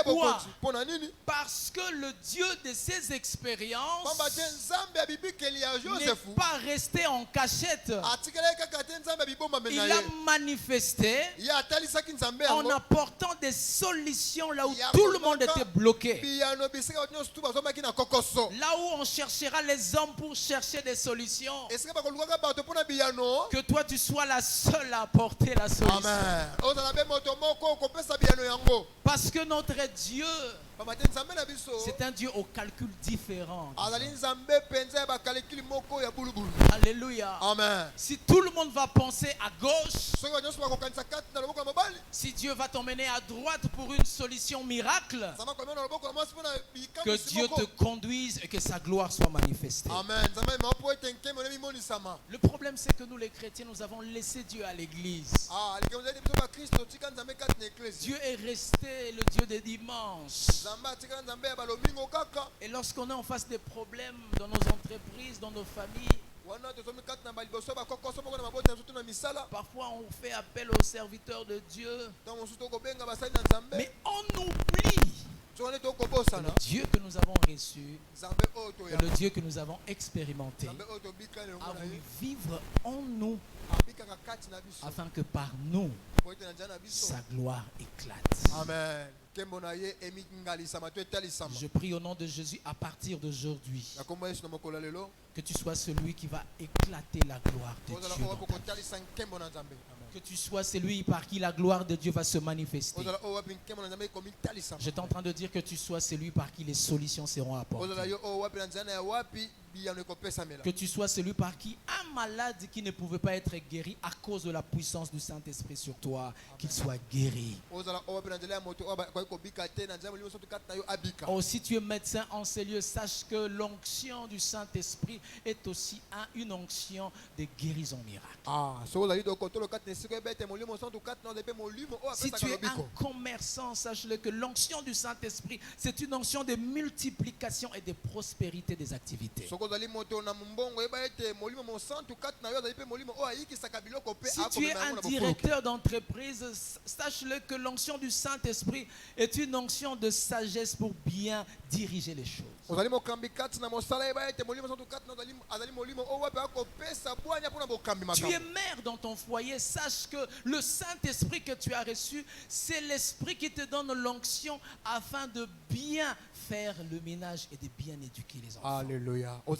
Pourquoi? Parce que le Dieu de ses expériences n'est pas resté en cachette. Il a manifesté en apportant des solutions là où tout le monde était bloqué. Là où on cherchera les hommes pour chercher des solutions, que toi tu sois la seule à apporter la solution. Parce que notre Dieu, c'est un Dieu au calcul différent. Alléluia. Amen. Si tout le monde va penser à gauche, si Dieu va t'emmener à droite pour une solution miracle, que Dieu te conduise et que sa gloire soit manifestée. Amen. Le problème, c'est que nous les chrétiens, nous avons laissé Dieu à l'église. Dieu est resté le Dieu des dimanches. Et lorsqu'on est en face des problèmes dans nos entreprises, dans nos familles, parfois on fait appel aux serviteurs de Dieu, mais on oublie le Dieu que nous avons reçu, le Dieu que nous avons expérimenté, a voulu vivre en nous afin que par nous sa gloire éclate. Amen. Je prie au nom de Jésus à partir d'aujourd'hui que tu sois celui qui va éclater la gloire de Dieu. Que tu sois celui par qui la gloire de Dieu va se manifester. J'étais en train de dire que tu sois celui par qui les solutions seront apportées. Que tu sois celui par qui un malade qui ne pouvait pas être guéri à cause de la puissance du Saint-Esprit sur toi, qu'il soit guéri. Oh, si tu es médecin en ces lieux, sache que l'onction du Saint-Esprit est aussi une onction de guérison miracle. Si tu es un commerçant, sache-le que l'onction du Saint-Esprit, c'est une onction de multiplication et de prospérité des activités. Si tu es un directeur d'entreprise, sache-le que l'onction du Saint-Esprit est une onction de sagesse pour bien diriger les choses. Tu es mère dans ton foyer, sache que le Saint-Esprit que tu as reçu, c'est l'Esprit qui te donne l'onction afin de bien faire le ménage et de bien éduquer les enfants. Alléluia. De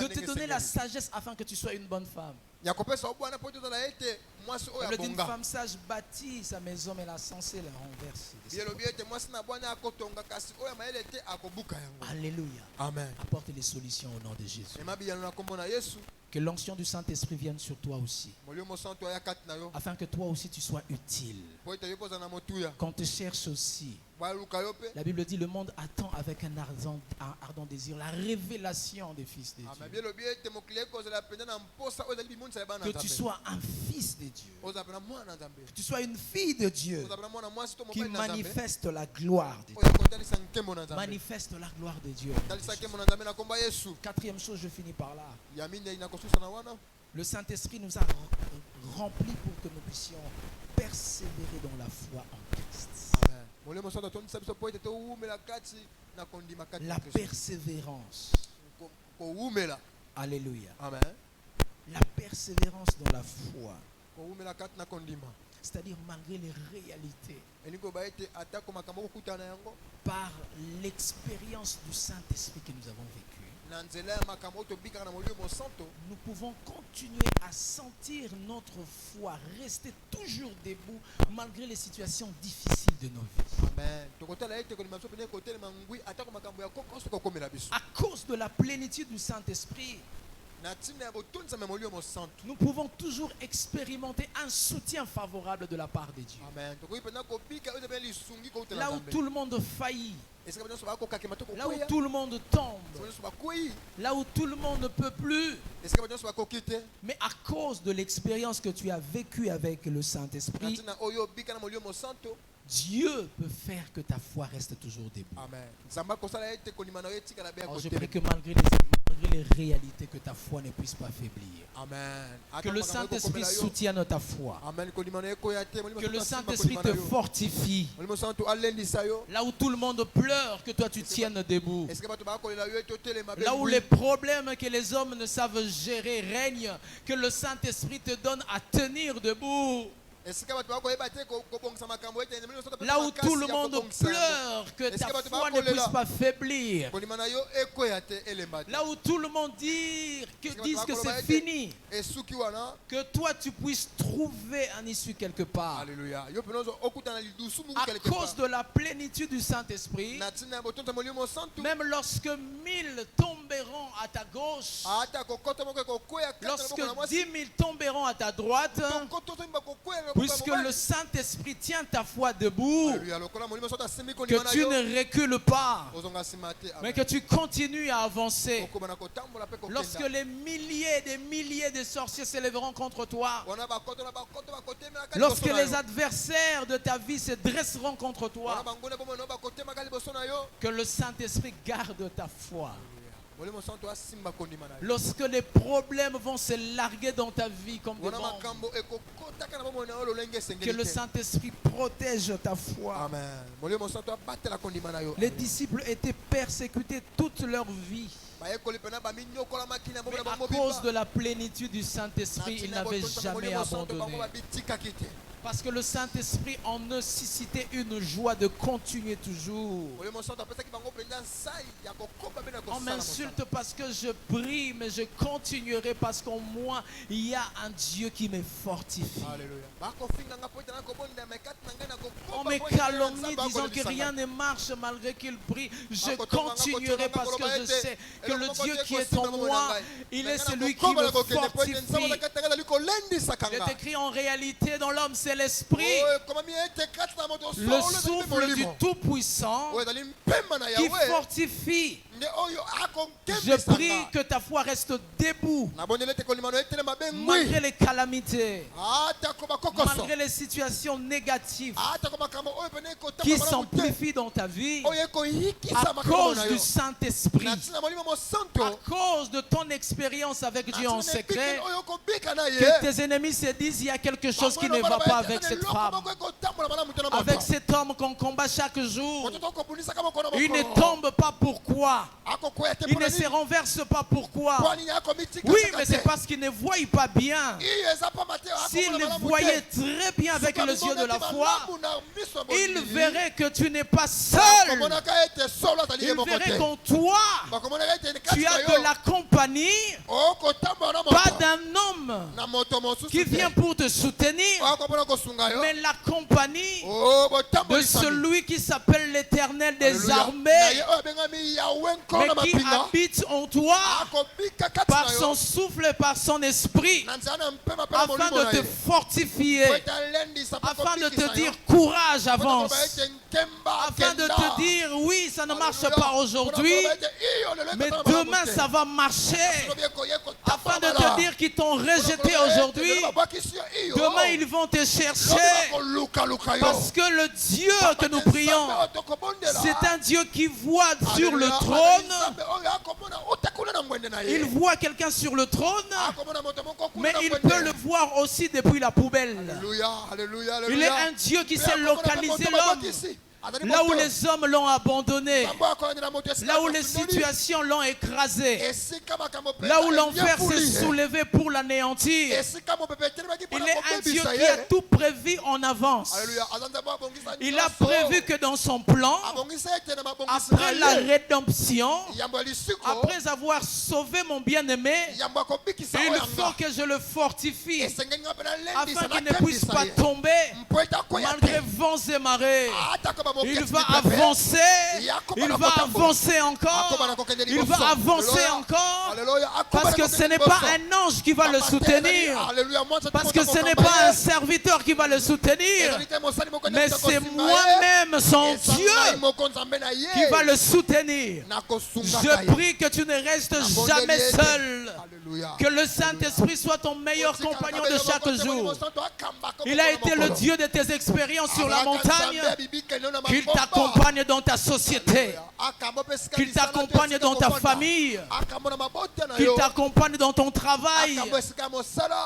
te donner la sagesse afin que tu sois une bonne femme. Une femme sage bâtit sa maison, mais la sensée la renverse. Alléluia. Amen. Apporte les solutions au nom de Jésus. Que l'onction du Saint-Esprit vienne sur toi aussi, afin que toi aussi tu sois utile. Qu'on te cherche aussi. La Bible dit le monde attend avec un ardent désir la révélation des fils de Dieu. Que tu sois un fils de Dieu, que tu sois une fille de Dieu qui manifeste la gloire de Dieu. Manifeste la gloire de Dieu. Quatrième chose, je finis par là. Le Saint-Esprit nous a remplis pour que nous puissions persévérer dans la foi en Christ. La persévérance. Alléluia. Amen. La persévérance dans la foi. C'est-à-dire malgré les réalités. Par l'expérience du Saint-Esprit que nous avons vécu. Nous pouvons continuer à sentir notre foi, rester toujours debout malgré les situations difficiles de nos vies. Amen. À cause de la plénitude du Saint-Esprit, nous pouvons toujours expérimenter un soutien favorable de la part de Dieu. Amen. Là où tout le monde faillit, là où tout le monde tombe, là où tout le monde ne peut plus, mais à cause de l'expérience que tu as vécue avec le Saint-Esprit, Dieu peut faire que ta foi reste toujours debout. Amen. Alors je prie que malgré les réalités, que ta foi ne puisse pas faiblir. Amen. Que le Saint-Esprit soutienne ta foi. Amen. Que le Saint-Esprit te fortifie. Là où tout le monde pleure, que toi tu tiennes debout. Là où les problèmes que les hommes ne savent gérer règnent, que le Saint-Esprit te donne à tenir debout. Là où tout le monde pleure, que ta foi ne puisse pas faiblir. Là où tout le monde dit que c'est fini, que toi tu puisses trouver un issue quelque part. Alléluia. À cause de la plénitude du Saint-Esprit, même lorsque 1000 tomberont à ta gauche, lorsque 10 000 tomberont à ta droite, puisque le Saint-Esprit tient ta foi debout, que tu ne recules pas, mais que tu continues à avancer. Lorsque les milliers et des milliers de sorciers s'élèveront contre toi, lorsque les adversaires de ta vie se dresseront contre toi, que le Saint-Esprit garde ta foi. Lorsque les problèmes vont se larguer dans ta vie comme des bombes, que le Saint-Esprit protège ta foi. Amen. Les disciples étaient persécutés toute leur vie. Mais à cause de la plénitude du Saint-Esprit, ils n'avaient jamais abandonné. Parce que le Saint-Esprit en eux suscitait une joie de continuer toujours. On m'insulte parce que je prie, mais je continuerai parce qu'en moi, il y a un Dieu qui me fortifie. On me calomnie disant que rien ne marche malgré qu'il prie. Je continuerai parce que je sais que le Dieu qui est en moi, il est celui qui me fortifie. Il est écrit en réalité dans l'homme, c'est l'Esprit, le souffle du Tout-Puissant qui fortifie Je prie que ta foi reste debout malgré les calamités, malgré les situations négatives qui s'amplifient dans ta vie à cause du Saint-Esprit, à cause de ton expérience avec Dieu en secret, que tes ennemis se disent il y a quelque chose qui ne va pas avec cette femme, avec cet homme qu'on combat chaque jour. Il ne tombe pas pourquoi. Il ne se renverse pas pourquoi. Oui, mais c'est parce qu'il ne voit pas bien. S'il le voyait très bien avec les yeux de la foi, il verrait que tu n'es pas seul. Il verrait qu'en toi, tu as de la compagnie, pas d'un homme qui vient pour te soutenir, mais la compagnie de celui qui s'appelle l'Éternel des armées, mais qui habite en toi par son souffle et par son esprit, afin de te fortifier, afin de te dire courage, avance, afin de te dire oui, ça ne marche pas aujourd'hui, mais demain ça va marcher, afin de te dire qu'ils t'ont rejeté aujourd'hui, demain ils vont te chercher, parce que le Dieu que nous prions, c'est un Dieu qui voit sur le trône. Il voit quelqu'un sur le trône, mais il peut le voir aussi depuis la poubelle. Il est un Dieu qui sait localiser l'homme là où les hommes l'ont abandonné, là où les situations l'ont écrasé, là où l'enfer s'est soulevé pour l'anéantir. Il est un Dieu qui a tout prévu en avance. Il a prévu que dans son plan, après la rédemption, après avoir sauvé mon bien-aimé, il faut que je le fortifie afin qu'il ne puisse pas tomber malgré vents et marées. Il va avancer, il va avancer encore, il va avancer encore, parce que ce n'est pas un ange qui va le soutenir, parce que ce n'est pas un serviteur qui va le soutenir, mais c'est moi-même, son Dieu, qui va le soutenir. Je prie que tu ne restes jamais seul, que le Saint-Esprit soit ton meilleur compagnon de chaque jour. Il a été le Dieu de tes expériences sur la montagne. Qu'il t'accompagne dans ta société, qu'il t'accompagne dans ta famille, qu'il t'accompagne dans ton travail,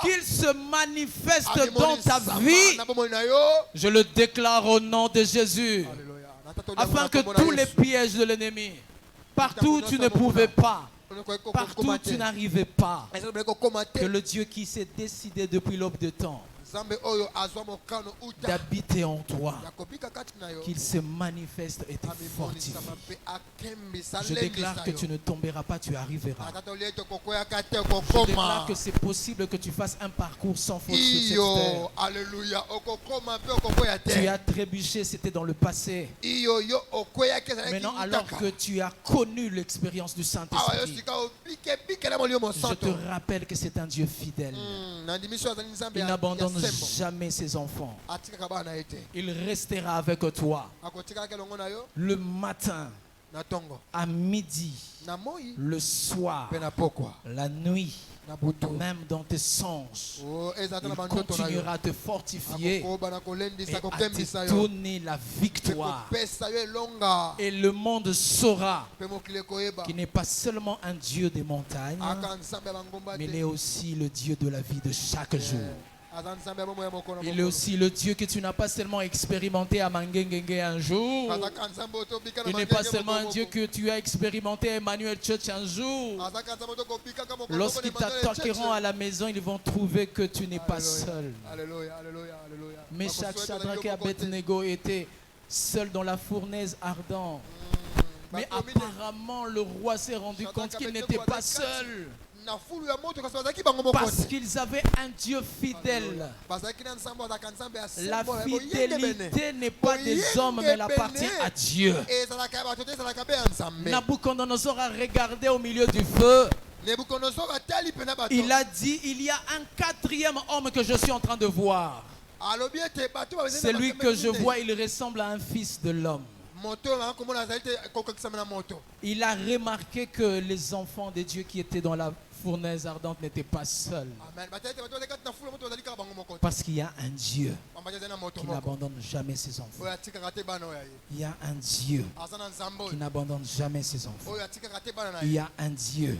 qu'il se manifeste dans ta vie. Je le déclare au nom de Jésus, afin que tous les pièges de l'ennemi, partout où tu ne pouvais pas, partout où tu n'arrivais pas, que le Dieu qui s'est décidé depuis l'aube de temps d'habiter en toi, qu'il se manifeste et te fortifie. Je déclare que tu ne tomberas pas, tu arriveras. Je déclare que c'est possible que tu fasses un parcours sans faute sur cette terre. Tu as trébuché, c'était dans le passé. Maintenant, alors que tu as connu l'expérience du Saint-Esprit, je te rappelle que c'est un Dieu fidèle. Il n'abandonne jamais ses enfants. Il restera avec toi le matin, à midi, le soir, la nuit, même dans tes songes. Il continuera à te fortifier et à te donner la victoire. Et le monde saura qu'il n'est pas seulement un Dieu des montagnes, mais il est aussi le Dieu de la vie de chaque jour. Il est aussi le Dieu que tu n'as pas seulement expérimenté à Mangengenge un jour. Il n'est pas seulement un Dieu que tu as expérimenté à Emmanuel Church un jour. Lorsqu'ils t'attaqueront à la maison, ils vont trouver que tu n'es pas seul. Meshach, Shadrach et Abednego étaient seuls dans la fournaise ardente. Mais apparemment, le roi s'est rendu compte qu'il n'était pas seul. Parce qu'ils avaient un Dieu fidèle. La fidélité n'est pas des hommes, mais elle appartient à Dieu. Nabucodonosor a regardé au milieu du feu. Il a dit, il y a un quatrième homme que je suis en train de voir. Celui que je vois, il ressemble à un fils de l'homme. Il a remarqué que les enfants de Dieu qui étaient dans la fournaise ardente n'étaient pas seuls. Parce qu'il y a un Dieu qui n'abandonne jamais ses enfants. Il y a un Dieu qui n'abandonne jamais ses enfants. Il y a un Dieu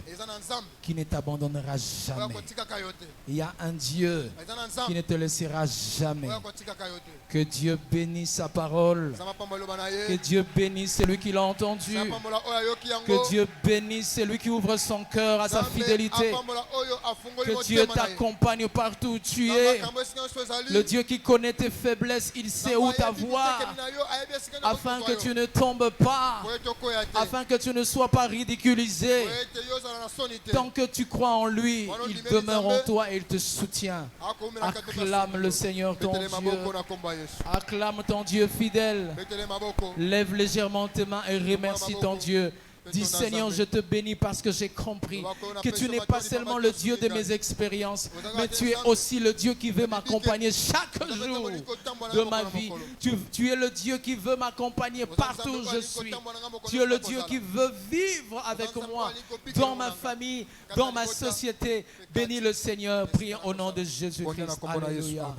qui ne t'abandonnera jamais. Il y a un Dieu qui ne te laissera jamais. Que Dieu bénisse sa parole. Que Dieu bénisse celui qui l'a entendu. Que Dieu bénisse celui qui ouvre son cœur à sa fidélité. Que Dieu t'accompagne partout où tu es. Le Dieu qui connaît tes faiblesses, il sait où t'avoir, afin que tu ne tombes pas, afin que tu ne sois pas ridiculisé. Tant que tu crois en lui, il demeure en toi et il te soutient. Acclame le Seigneur ton Dieu. Acclame ton Dieu fidèle. Lève légèrement tes mains et remercie ton Dieu. Dis Seigneur, je te bénis parce que j'ai compris que tu n'es pas seulement le Dieu de mes expériences, mais tu es aussi le Dieu qui veut m'accompagner chaque jour de ma vie. Tu es le Dieu qui veut m'accompagner partout où je suis. Tu es le Dieu qui veut vivre avec moi dans ma famille, dans ma société. Bénis le Seigneur. Prions au nom de Jésus-Christ. Alléluia.